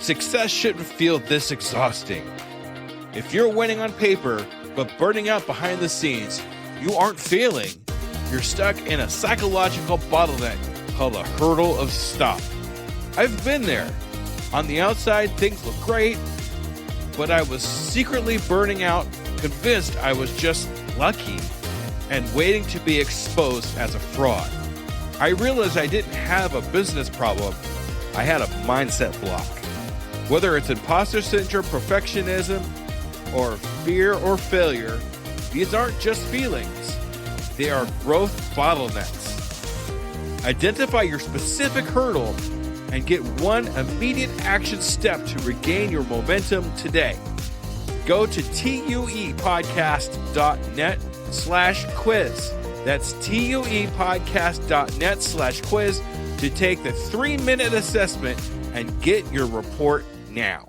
Success shouldn't feel this exhausting. If you're winning on paper, but burning out behind the scenes, you aren't failing. You're stuck in a psychological bottleneck called a hurdle of stop. I've been there. On the outside, things look great, but I was secretly burning out, convinced I was just lucky, and waiting to be exposed as a fraud. I realized I didn't have a business problem. I had a mindset block. Whether it's imposter syndrome, perfectionism, or fear or failure, these aren't just feelings. They are growth bottlenecks. Identify your specific hurdle and get one immediate action step to regain your momentum today. Go to tuepodcast.net/quiz. That's tuepodcast.net/quiz to take the 3-minute assessment and get your report now.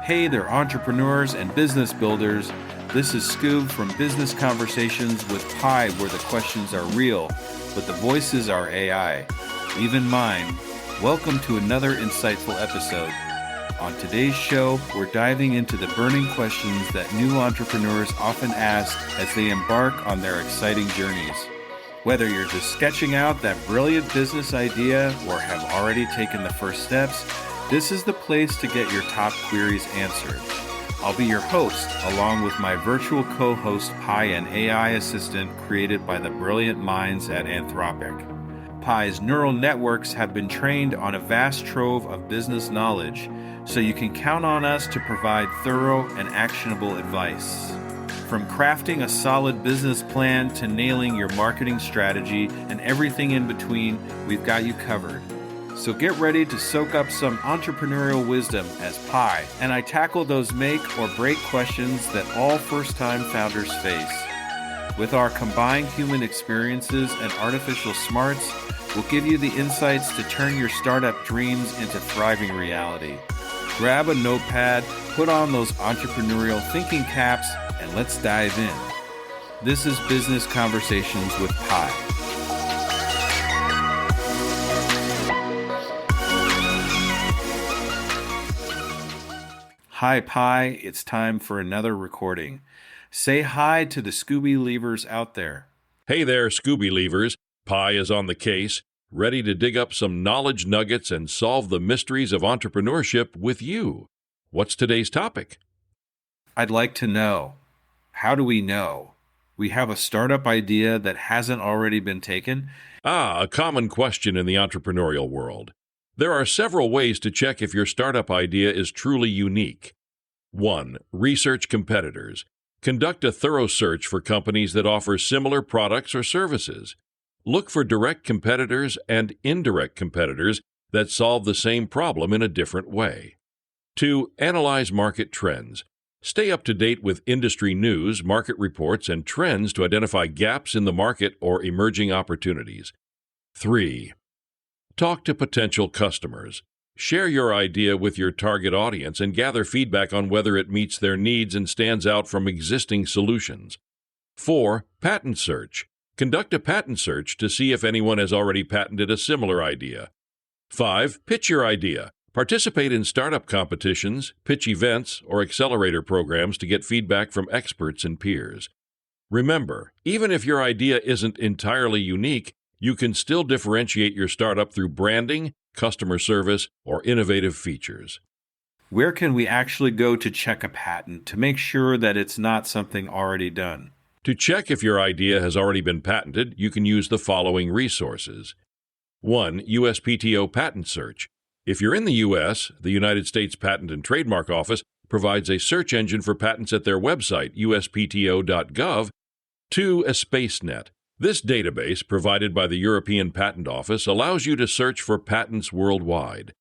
Hey there, entrepreneurs and business builders. This is Skoob from Business Conversations with Pi, where the questions are real, but the voices are AI. Even mine. Welcome to another insightful episode. On today's show, we're diving into the burning questions that new entrepreneurs often ask as they embark on their exciting journeys. Whether you're just sketching out that brilliant business idea or have already taken the first steps, this is the place to get your top queries answered. I'll be your host, along with my virtual co-host Pi, an AI assistant created by the brilliant minds at Anthropic. Pi's neural networks have been trained on a vast trove of business knowledge, so you can count on us to provide thorough and actionable advice. From crafting a solid business plan to nailing your marketing strategy and everything in between, we've got you covered. So get ready to soak up some entrepreneurial wisdom as Pi and I tackle those make or break questions that all first-time founders face. With our combined human experiences and artificial smarts, we'll give you the insights to turn your startup dreams into thriving reality. Grab a notepad, put on those entrepreneurial thinking caps, and let's dive in. This is Business Conversations with Pi. Hi Pi, it's time for another recording. Say hi to the Scooby Leavers out there. Hey there, Scooby Leavers. Pi is on the case, ready to dig up some knowledge nuggets and solve the mysteries of entrepreneurship with you. What's today's topic? I'd like to know. How do we know? We have a startup idea that hasn't already been taken? A common question in the entrepreneurial world. There are several ways to check if your startup idea is truly unique. 1. Research competitors. Conduct a thorough search for companies that offer similar products or services. Look for direct competitors and indirect competitors that solve the same problem in a different way. 2. Analyze market trends. Stay up to date with industry news, market reports, and trends to identify gaps in the market or emerging opportunities. 3. Talk to potential customers. Share your idea with your target audience and gather feedback on whether it meets their needs and stands out from existing solutions. 4. Patent search. Conduct a patent search to see if anyone has already patented a similar idea. 5. Pitch your idea. Participate in startup competitions, pitch events, or accelerator programs to get feedback from experts and peers. Remember, even if your idea isn't entirely unique, you can still differentiate your startup through branding, customer service, or innovative features. Where can we actually go to check a patent to make sure that it's not something already done? To check if your idea has already been patented, you can use the following resources. 1. USPTO Patent Search. If you're in the U.S., the United States Patent and Trademark Office provides a search engine for patents at their website, uspto.gov. 2. ESpaceNet. This database, provided by the European Patent Office, allows you to search for patents worldwide.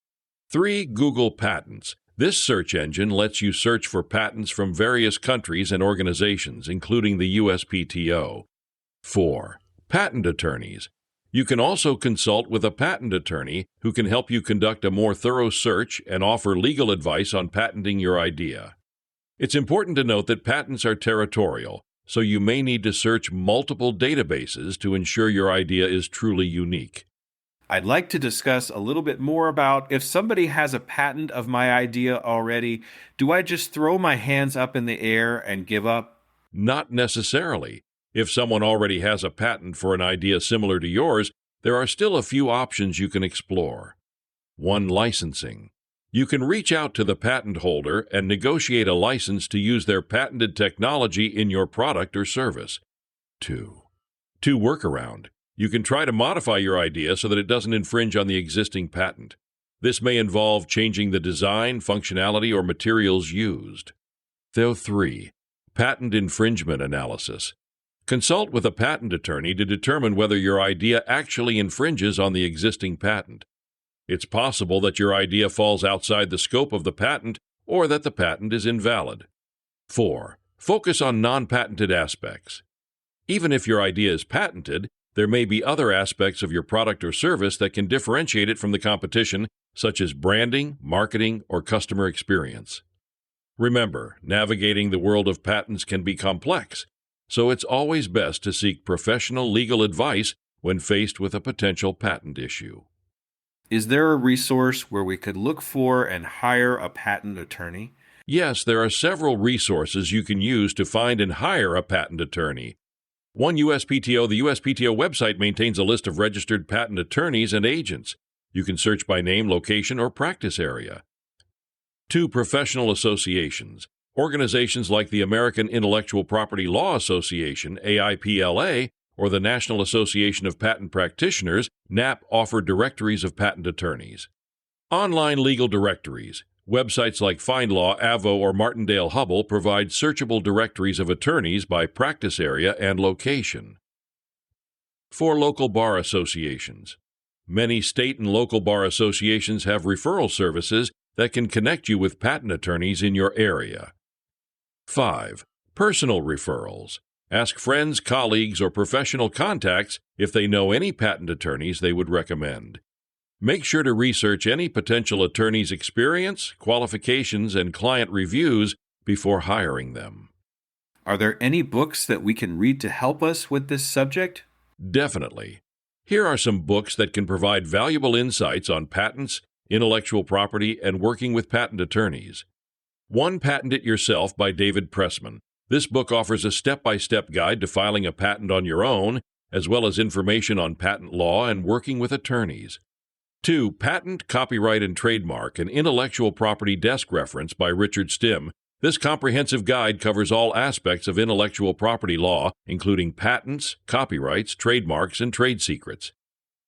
3. Google Patents. This search engine lets you search for patents from various countries and organizations, including the USPTO. 4. Patent attorneys. You can also consult with a patent attorney who can help you conduct a more thorough search and offer legal advice on patenting your idea. It's important to note that patents are territorial, so you may need to search multiple databases to ensure your idea is truly unique. I'd like to discuss a little bit more about if somebody has a patent of my idea already, do I just throw my hands up in the air and give up? Not necessarily. If someone already has a patent for an idea similar to yours, there are still a few options you can explore. 1. Licensing. You can reach out to the patent holder and negotiate a license to use their patented technology in your product or service. 2. Workaround. You can try to modify your idea so that it doesn't infringe on the existing patent. This may involve changing the design, functionality, or materials used. 3. Patent infringement analysis. Consult with a patent attorney to determine whether your idea actually infringes on the existing patent. It's possible that your idea falls outside the scope of the patent or that the patent is invalid. 4. Focus on non-patented aspects. Even if your idea is patented, there may be other aspects of your product or service that can differentiate it from the competition, such as branding, marketing, or customer experience. Remember, navigating the world of patents can be complex, so it's always best to seek professional legal advice when faced with a potential patent issue. Is there a resource where we could look for and hire a patent attorney? Yes, there are several resources you can use to find and hire a patent attorney. 1. USPTO. The USPTO website maintains a list of registered patent attorneys and agents. You can search by name, location, or practice area. 2. Professional associations. Organizations like the American Intellectual Property Law Association, AIPLA, or the National Association of Patent Practitioners, NAP, offer directories of patent attorneys. Online legal directories. Websites like FindLaw, Avvo, or Martindale-Hubbell provide searchable directories of attorneys by practice area and location. 4. Local bar associations. Many state and local bar associations have referral services that can connect you with patent attorneys in your area. 5. Personal referrals. Ask friends, colleagues, or professional contacts if they know any patent attorneys they would recommend. Make sure to research any potential attorney's experience, qualifications, and client reviews before hiring them. Are there any books that we can read to help us with this subject? Definitely. Here are some books that can provide valuable insights on patents, intellectual property, and working with patent attorneys. 1. Patent It Yourself by David Pressman. This book offers a step-by-step guide to filing a patent on your own, as well as information on patent law and working with attorneys. 2. Patent, Copyright, and Trademark, an Intellectual Property Desk Reference by Richard Stim. This comprehensive guide covers all aspects of intellectual property law, including patents, copyrights, trademarks, and trade secrets.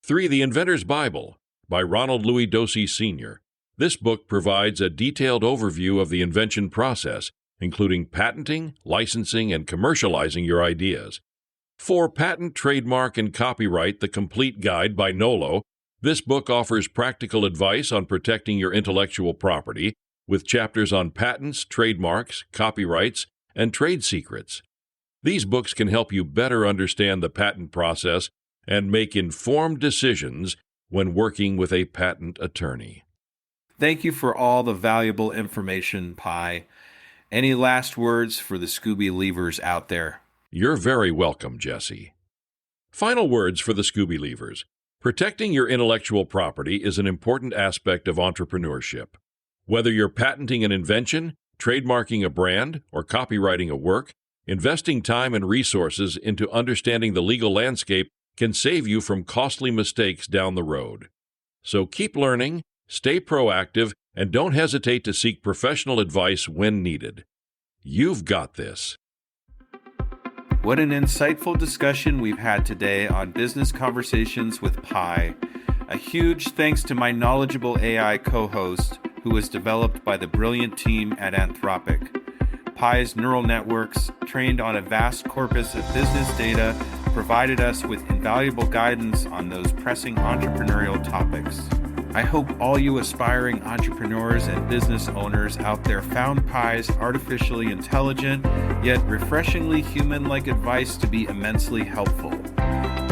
3. The Inventor's Bible by Ronald Louis Dosey Sr. This book provides a detailed overview of the invention process, including patenting, licensing, and commercializing your ideas. 4. Patent, Trademark, and Copyright, the Complete Guide by Nolo. This book offers practical advice on protecting your intellectual property, with chapters on patents, trademarks, copyrights, and trade secrets. These books can help you better understand the patent process and make informed decisions when working with a patent attorney. Thank you for all the valuable information, Pi. Any last words for the Scooby Leavers out there? You're very welcome, Jesse. Final words for the Scooby Leavers. Protecting your intellectual property is an important aspect of entrepreneurship. Whether you're patenting an invention, trademarking a brand, or copywriting a work, investing time and resources into understanding the legal landscape can save you from costly mistakes down the road. So keep learning, stay proactive, and don't hesitate to seek professional advice when needed. You've got this. What an insightful discussion we've had today on Business Conversations with Pi. A huge thanks to my knowledgeable AI co-host, who was developed by the brilliant team at Anthropic. Pi's neural networks, trained on a vast corpus of business data, provided us with invaluable guidance on those pressing entrepreneurial topics. I hope all you aspiring entrepreneurs and business owners out there found Pi's artificially intelligent, yet refreshingly human-like advice to be immensely helpful.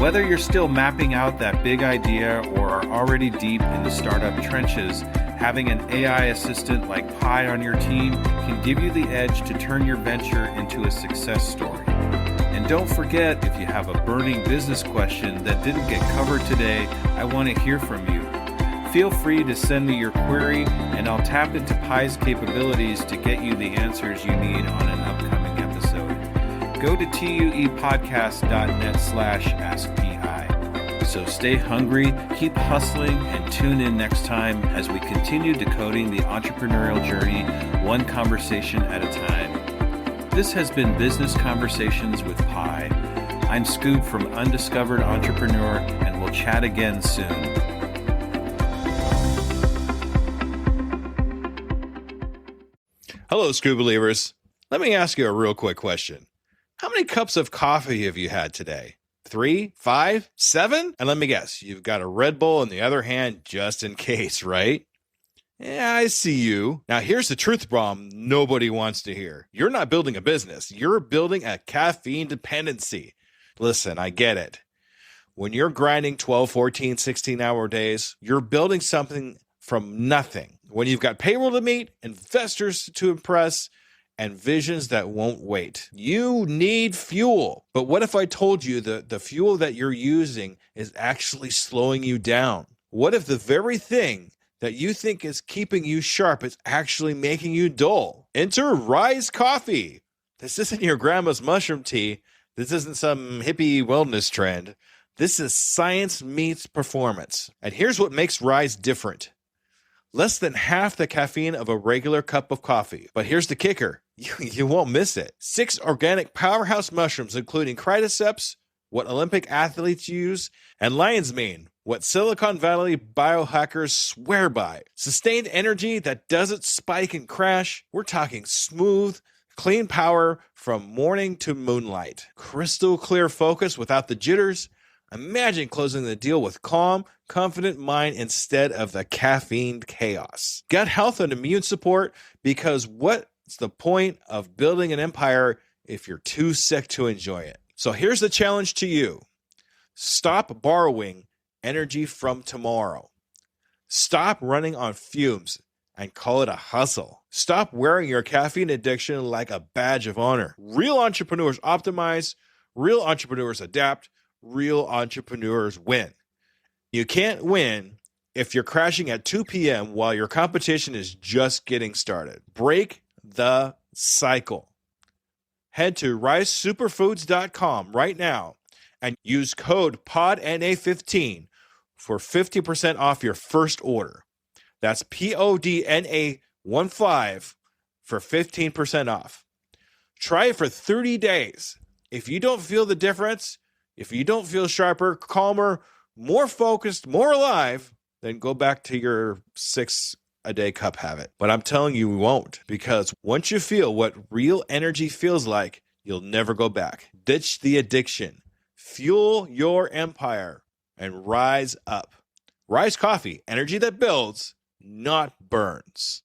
Whether you're still mapping out that big idea or are already deep in the startup trenches, having an AI assistant like Pi on your team can give you the edge to turn your venture into a success story. don't forget, if you have a burning business question that didn't get covered today, I want to hear from you. Feel free to send me your query, and I'll tap into Pi's capabilities to get you the answers you need on an upcoming episode. Go to tuepodcast.net/askpi. So stay hungry, keep hustling, and tune in next time as we continue decoding the entrepreneurial journey one conversation at a time. This has been Business Conversations with Pi. I'm Skoob from Undiscovered Entrepreneur, and we'll chat again soon. Hello, Skoob believers. Let me ask you a real quick question. How many cups of coffee have you had today? 3, 5, 7? And let me guess, you've got a Red Bull in the other hand just in case, right? Yeah, I see you. Now, here's the truth bomb nobody wants to hear. You're not building a business. You're building a caffeine dependency. Listen, I get it. When you're grinding 12, 14, 16-hour days, you're building something from nothing. When you've got payroll to meet, investors to impress, and visions that won't wait. You need fuel. But what if I told you that the fuel that you're using is actually slowing you down? What if the very thing that you think is keeping you sharp is actually making you dull? Enter Rise Coffee. This isn't your grandma's mushroom tea. This isn't some hippie wellness trend. This is science meets performance. And here's what makes Rise different. Less than half the caffeine of a regular cup of coffee. But here's the kicker. You won't miss it. 6 organic powerhouse mushrooms, including cordyceps, what Olympic athletes use, and lion's mane, what Silicon Valley biohackers swear by. Sustained energy that doesn't spike and crash. We're talking smooth, clean power from morning to moonlight. Crystal clear focus without the jitters. Imagine closing the deal with calm, confident mind instead of the caffeine chaos. Gut health and immune support, because what's the point of building an empire if you're too sick to enjoy it? So here's the challenge to you. Stop borrowing energy from tomorrow. Stop running on fumes and call it a hustle. Stop wearing your caffeine addiction like a badge of honor. Real entrepreneurs optimize, real entrepreneurs adapt, real entrepreneurs win. You can't win if you're crashing at 2 p.m. while your competition is just getting started. Break the cycle. Head to risesuperfoods.com right now and use code PODNA15 for 50% off your first order. That's PODNA15 for 15% off. Try it for 30 days. If you don't feel the difference, if you don't feel sharper, calmer, more focused, more alive, then go back to your 6-a-day cup habit. But I'm telling you, we won't, because once you feel what real energy feels like, you'll never go back. Ditch the addiction, fuel your empire, and rise up. Rise Coffee, energy that builds, not burns.